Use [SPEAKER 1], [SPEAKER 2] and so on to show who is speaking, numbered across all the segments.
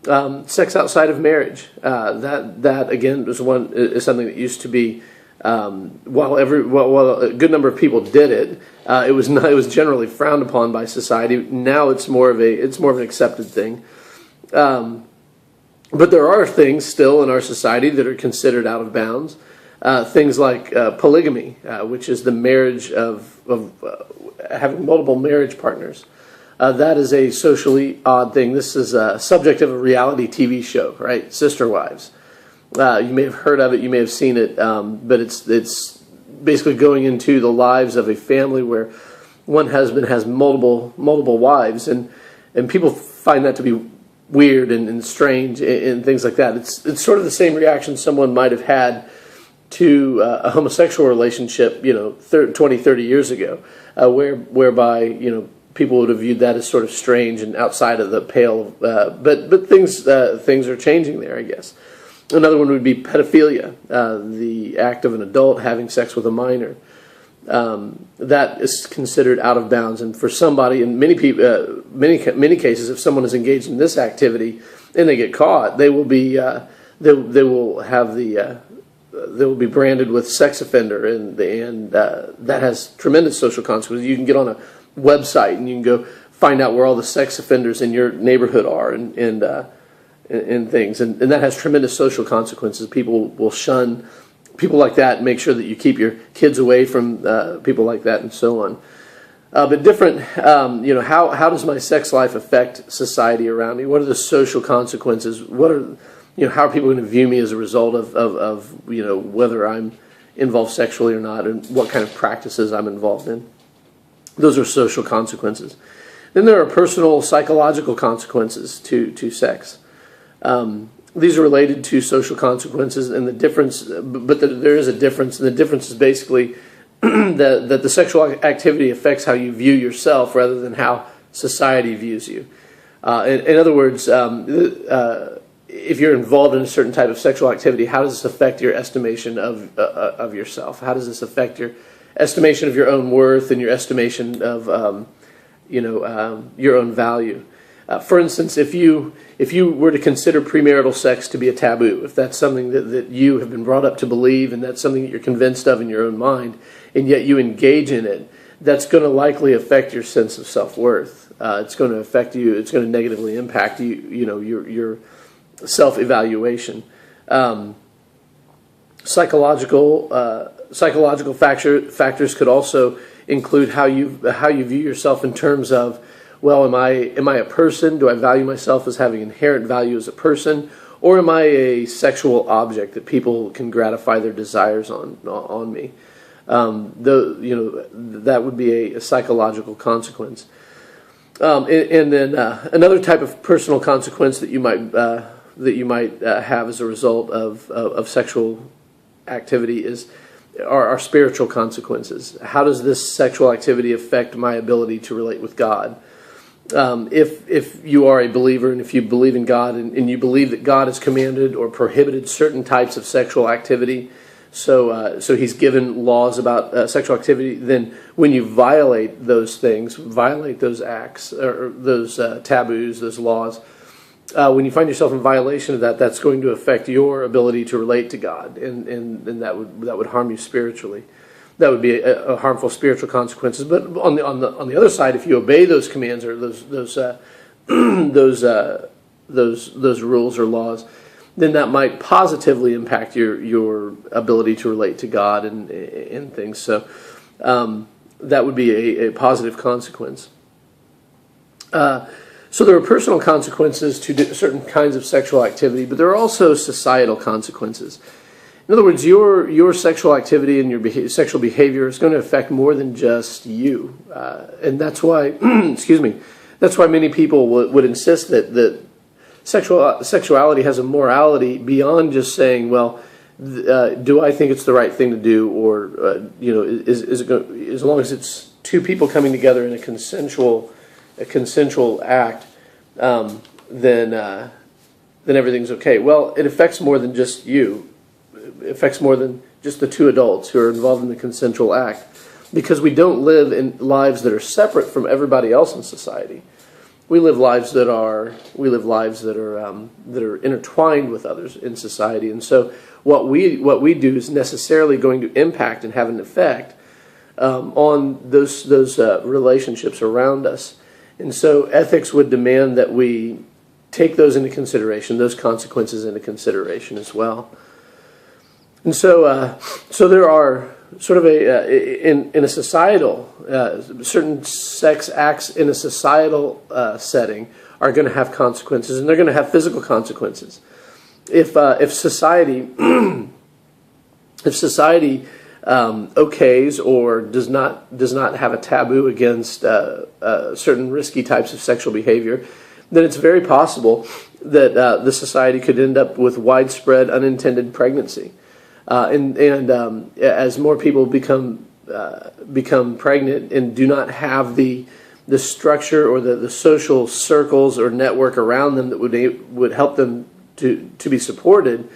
[SPEAKER 1] Sex outside of marriage. That again is something that used to be, while a good number of people did it, it was generally frowned upon by society. Now it's more of an accepted thing. But there are things still in our society that are considered out of bounds. Things like polygamy, which is the marriage of having multiple marriage partners. That is a socially odd thing. This is a subject of a reality TV show, right? Sister Wives. You may have heard of it, you may have seen it, but it's basically going into the lives of a family where one husband has multiple wives, and people find that to be weird and strange and things like that. It's sort of the same reaction someone might have had to a homosexual relationship, 20, 30 years ago, whereby, people would have viewed that as sort of strange and outside of the pale. But things are changing there, I guess. Another one would be pedophilia, the act of an adult having sex with a minor. That is considered out of bounds, and for somebody, in many cases, if someone is engaged in this activity and they get caught, they will be they will be branded with sex offender, and that has tremendous social consequences. You can get on a website and you can go find out where all the sex offenders in your neighborhood are, and things, and that has tremendous social consequences. People will shun people like that and make sure that you keep your kids away from people like that, and so on. But different, how does my sex life affect society around me? What are the social consequences? How are people going to view me as a result of whether I'm involved sexually or not, and what kind of practices I'm involved in? Those are social consequences. Then there are personal psychological consequences to sex. These are related to social consequences, and the difference, there is a difference, and the difference is basically that the sexual activity affects how you view yourself rather than how society views you. In other words, if you're involved in a certain type of sexual activity, how does this affect your estimation of yourself? How does this affect your estimation of your own worth and your estimation of your own value? For instance, if you were to consider premarital sex to be a taboo, if that's something that you have been brought up to believe, and that's something that you're convinced of in your own mind, and yet you engage in it, that's going to likely affect your sense of self-worth. It's going to affect you. It's going to negatively impact your self-evaluation. Psychological factors could also include how you view yourself in terms of, well, am I a person? Do I value myself as having inherent value as a person, or am I a sexual object that people can gratify their desires on me? That would be a psychological consequence. And then another type of personal consequence that you might have as a result of sexual activity are spiritual consequences. How does this sexual activity affect my ability to relate with God? If you are a believer, and if you believe in God, and you believe that God has commanded or prohibited certain types of sexual activity, so He's given laws about sexual activity, then when you violate those things, violate those acts, or those taboos, those laws, when you find yourself in violation of that, that's going to affect your ability to relate to God, and that would harm you spiritually. That would be a harmful spiritual consequences. But on the other side, if you obey those commands or those rules or laws, then that might positively impact your ability to relate to God and things. So that would be a positive consequence. So there are personal consequences to certain kinds of sexual activity, but there are also societal consequences. In other words, your sexual activity and your sexual behavior is going to affect more than just you, and that's why, that's why many people would insist that sexuality has a morality beyond just saying, well, do I think it's the right thing to do, or is it going, as long as it's two people coming together in a consensual act, then everything's okay. Well, it affects more than just you. It affects more than just the two adults who are involved in the consensual act, because we don't live in lives that are separate from everybody else in society. that are intertwined with others in society, and so what we do is necessarily going to impact and have an effect on those relationships around us. And so ethics would demand that we take those into consideration, those consequences into consideration as well. And so there are sort of in a societal, certain sex acts in a societal setting are going to have consequences, and they're going to have physical consequences. If society okays or does not have a taboo against certain risky types of sexual behavior, then it's very possible that the society could end up with widespread unintended pregnancy. As more people become pregnant and do not have the structure or the social circles or network around them that would help them to be supported,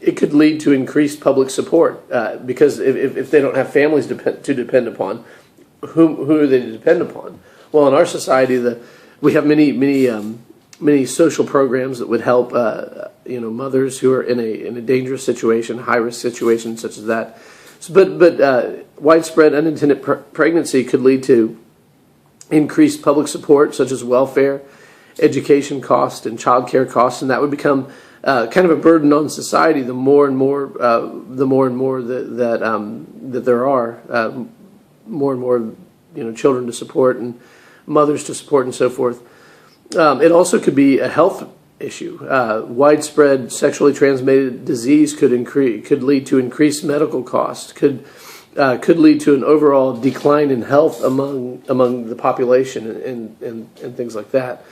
[SPEAKER 1] it could lead to increased public support because if they don't have families to depend upon, who are they to depend upon? Well, in our society, we have many social programs that would help mothers who are in a dangerous situation, high risk situation such as that. But widespread unintended pregnancy could lead to increased public support, such as welfare, education costs, and child care costs, and that would become kind of a burden on society. The more and more that there are, more and more children to support and mothers to support and so forth. It also could be a health issue. Widespread sexually transmitted disease could lead to increased medical costs. Could lead to an overall decline in health among the population and things like that.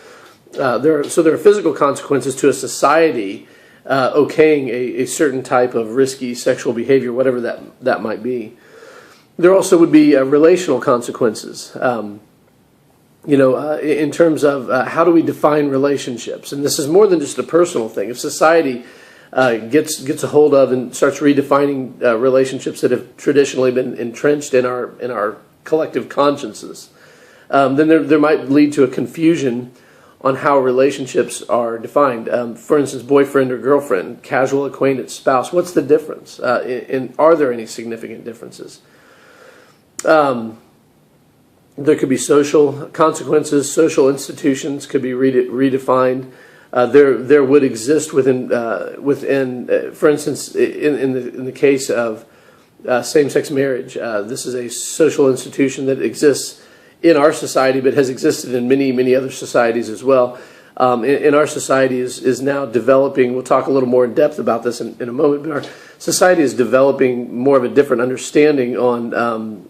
[SPEAKER 1] There are physical consequences to a society okaying a certain type of risky sexual behavior, whatever that might be. There also would be relational consequences. In terms of how do we define relationships? And this is more than just a personal thing. If society gets a hold of and starts redefining relationships that have traditionally been entrenched in our collective consciences, then there might lead to a confusion on how relationships are defined. For instance, boyfriend or girlfriend, casual acquaintance, spouse. What's the difference? And are there any significant differences? There could be social consequences. Social institutions could be redefined. There would exist within, for instance, in the case of same-sex marriage. This is a social institution that exists in our society, but has existed in many other societies as well. In our society is now developing. We'll talk a little more in depth about this in a moment. But our society is developing more of a different understanding on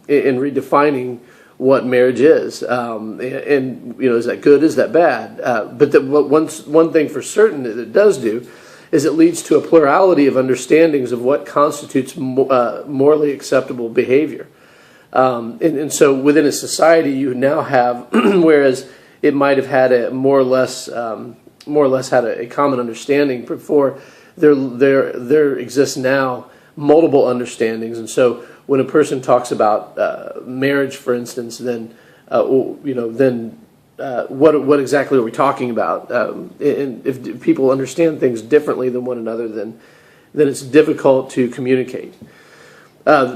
[SPEAKER 1] in redefining what marriage is, and is that good? Is that bad? But one thing for certain that it does do is it leads to a plurality of understandings of what constitutes morally acceptable behavior. And so within a society, you now have, whereas it might have had a more or less had a common understanding before, there exists now multiple understandings, and so when a person talks about marriage, for instance, then what exactly are we talking about? And if people understand things differently than one another, then it's difficult to communicate.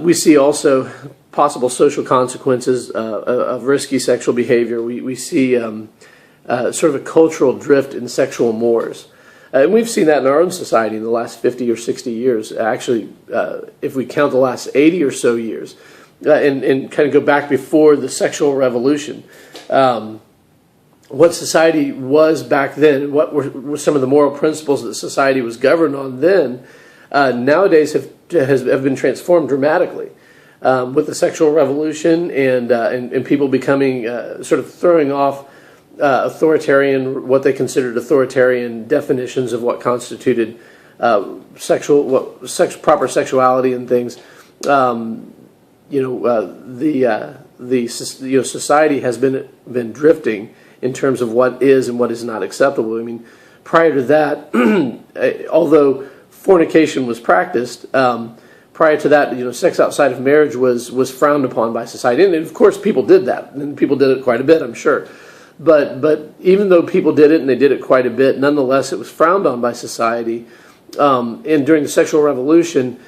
[SPEAKER 1] We see also possible social consequences of risky sexual behavior. We see sort of a cultural drift in sexual mores. And we've seen that in our own society in the last 50 or 60 years. Actually, if we count the last 80 or so years, and kind of go back before the sexual revolution, what society was back then, and what were some of the moral principles that society was governed on then, nowadays have been transformed dramatically with the sexual revolution and people becoming sort of throwing off what they considered authoritarian definitions of what constituted proper sexuality and things. Society has been drifting in terms of what is and what is not acceptable. I mean, prior to that, although fornication was practiced, prior to that, sex outside of marriage was frowned upon by society, and of course, people did that, and people did it quite a bit, I'm sure. but even though people did it, and they did it quite a bit, nonetheless it was frowned on by society. And during the sexual revolution,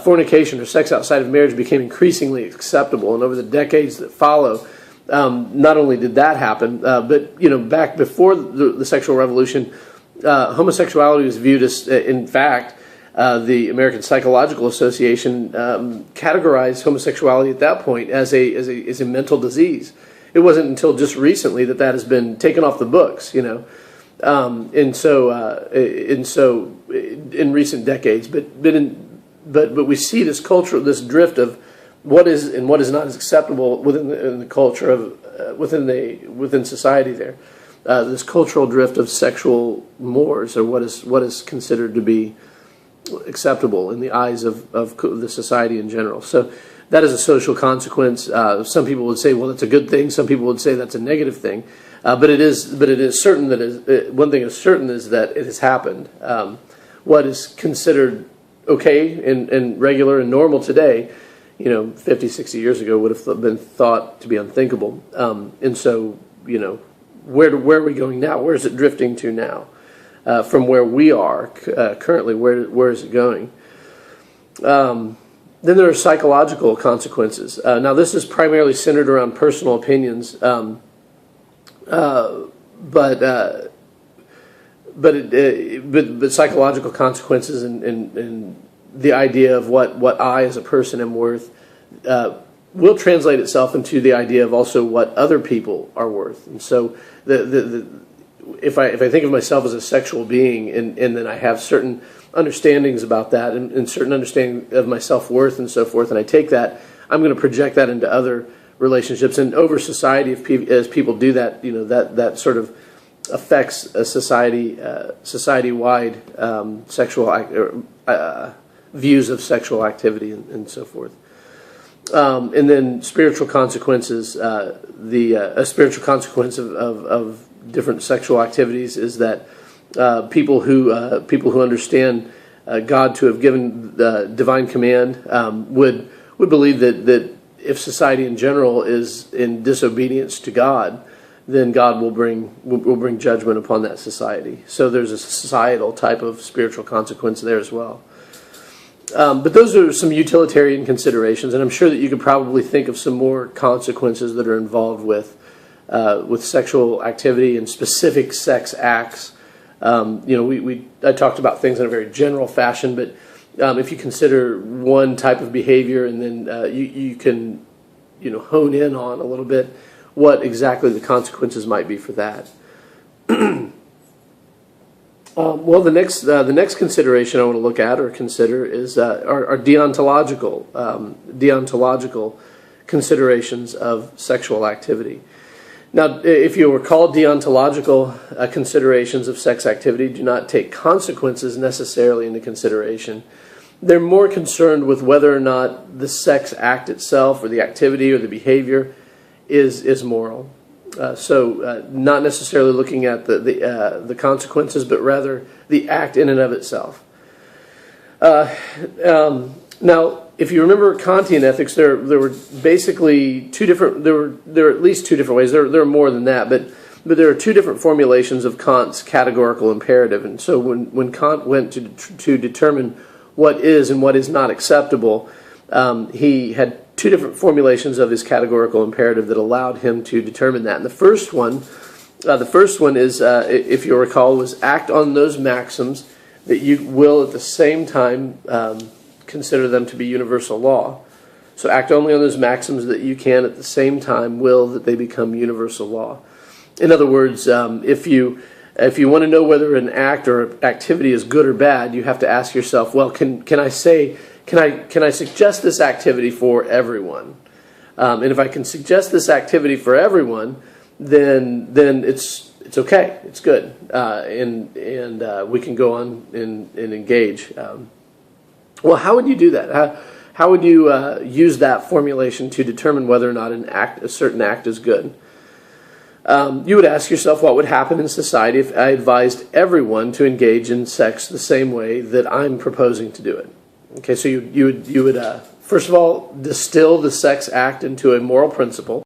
[SPEAKER 1] fornication or sex outside of marriage became increasingly acceptable. And over the decades that follow, not only did that happen, but back before the sexual revolution, homosexuality was viewed as, in fact, the American Psychological Association categorized homosexuality at that point as a mental disease. It wasn't until just recently that has been taken off the books, and so in recent decades. But we see this drift of what is and what is not as acceptable within the culture of within society. This cultural drift of sexual mores, or what is considered to be acceptable in the eyes of the society in general. So that is a social consequence. Some people would say, well, that's a good thing. Some people would say that's a negative thing. But it is certain that one thing is certain is that it has happened. What is considered okay and regular and normal today, 50, 60 years ago would have been thought to be unthinkable. And so, where are we going now? Where is it drifting to now? From where we are currently, where is it going? Then there are psychological consequences. Now, this is primarily centered around personal opinions, but psychological consequences and the idea of what I as a person am worth will translate itself into the idea of also what other people are worth. And so if I think of myself as a sexual being, and then I have certain understandings about that and certain understanding of my self-worth and so forth, and I take that, I'm going to project that into other relationships. And over society, as people do that, that sort of affects a society-wide sexual views of sexual activity and so forth. And then spiritual consequences. A spiritual consequence of different sexual activities is that people who understand God to have given divine command would believe that if society in general is in disobedience to God, then God will bring judgment upon that society. So there's a societal type of spiritual consequence there as well. But those are some utilitarian considerations, and I'm sure that you could probably think of some more consequences that are involved with sexual activity and specific sex acts. I talked about things in a very general fashion, but if you consider one type of behavior, and then you can hone in on a little bit what exactly the consequences might be for that. Well, the next consideration I want to look at or consider is are deontological considerations of sexual activity. Now, if you recall, deontological considerations of sex activity do not take consequences necessarily into consideration. They're more concerned with whether or not the sex act itself, or the activity, or the behavior is moral. So not necessarily looking at the consequences, but rather the act in and of itself. Now, if you remember Kantian ethics, there were basically two different. There are at least two different ways. There are more than that, but there are two different formulations of Kant's categorical imperative. And so when Kant went to determine what is and what is not acceptable, he had two different formulations of his categorical imperative that allowed him to determine that. And the first one is, if you recall, was act on those maxims that you will at the same time consider them to be universal law. So act only on those maxims that you can at the same time will that they become universal law. In other words, if you want to know whether an act or activity is good or bad, you have to ask yourself, well, can I suggest this activity for everyone? And if I can suggest this activity for everyone, then it's okay, it's good, and we can go on and engage. Well, how would you do that? How would you use that formulation to determine whether or not a certain act is good? You would ask yourself, what would happen in society if I advised everyone to engage in sex the same way that I'm proposing to do it? Okay, so you would first of all distill the sex act into a moral principle.